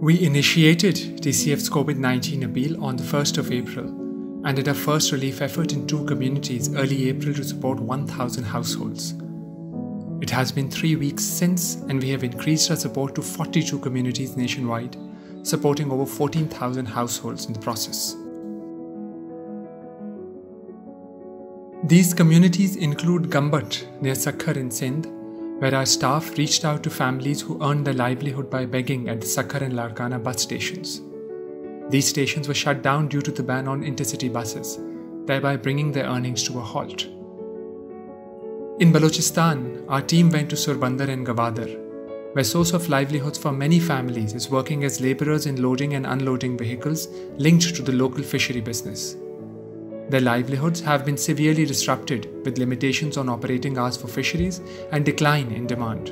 We initiated TCF's COVID-19 appeal on the 1st of April and did our first relief effort in 2 communities early April to support 1,000 households. It has been 3 weeks since, and we have increased our support to 42 communities nationwide, supporting over 14,000 households in the process. These communities include Gambat near Sakhar in Sindh, where our staff reached out to families who earned their livelihood by begging at the Sakhar and Larkana bus stations. These stations were shut down due to the ban on intercity buses, thereby bringing their earnings to a halt. In Balochistan, our team went to Surbandar and Gwadar, where source of livelihoods for many families is working as labourers in loading and unloading vehicles linked to the local fishery business. Their livelihoods have been severely disrupted with limitations on operating hours for fisheries and decline in demand.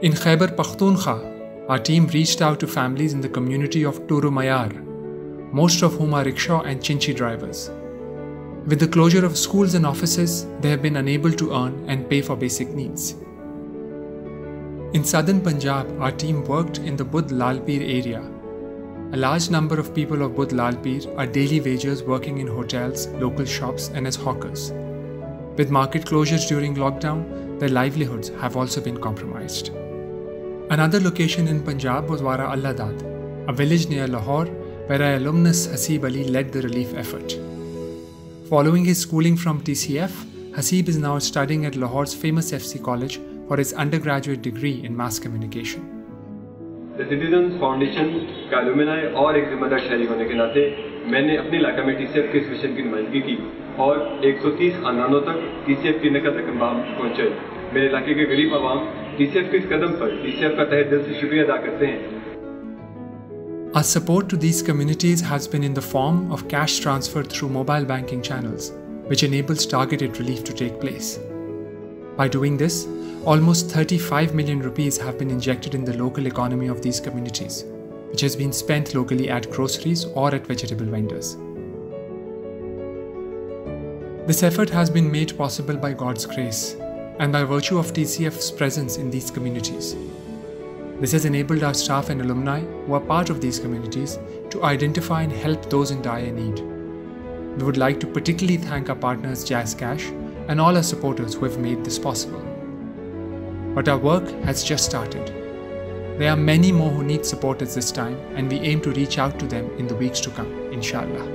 In Khyber Pakhtunkhwa, our team reached out to families in the community of Turu Mayar, most of whom are rickshaw and chinchi drivers. With the closure of schools and offices, they have been unable to earn and pay for basic needs. In southern Punjab, our team worked in the Budh Lalpir area. A large number of people of Budh Lalpir are daily wagers working in hotels, local shops and as hawkers. With market closures during lockdown, their livelihoods have also been compromised. Another location in Punjab was Wara Allah Dad, a village near Lahore where our alumnus Hasib Ali led the relief effort. Following his schooling from TCF, Hasib is now studying at Lahore's famous FC College for his undergraduate degree in mass communication. The Citizens Foundation का alumni और एक जिम्मेदार शहरी होने के नाते मैंने अपने इलाके में TCF के इस मिशन की नुमाइंदगी की और 130 खानदानों तक TCF की नकद रकम पहुंचाई। मेरे इलाके के गरीब आवाम TCF के इस कदम पर TCF का तहे दिल से शुक्रिया अदा करते हैं। Our support to these communities has been in the form of cash transfer through mobile banking channels, which enables targeted relief to take place. By doing this, almost 35 million rupees have been injected in the local economy of these communities, which has been spent locally at groceries or at vegetable vendors. This effort has been made possible by God's grace and by virtue of TCF's presence in these communities. This has enabled our staff and alumni who are part of these communities to identify and help those in dire need. We would like to particularly thank our partners Jazz Cash and all our supporters who have made this possible. But our work has just started. There are many more who need support at this time, and we aim to reach out to them in the weeks to come, inshallah.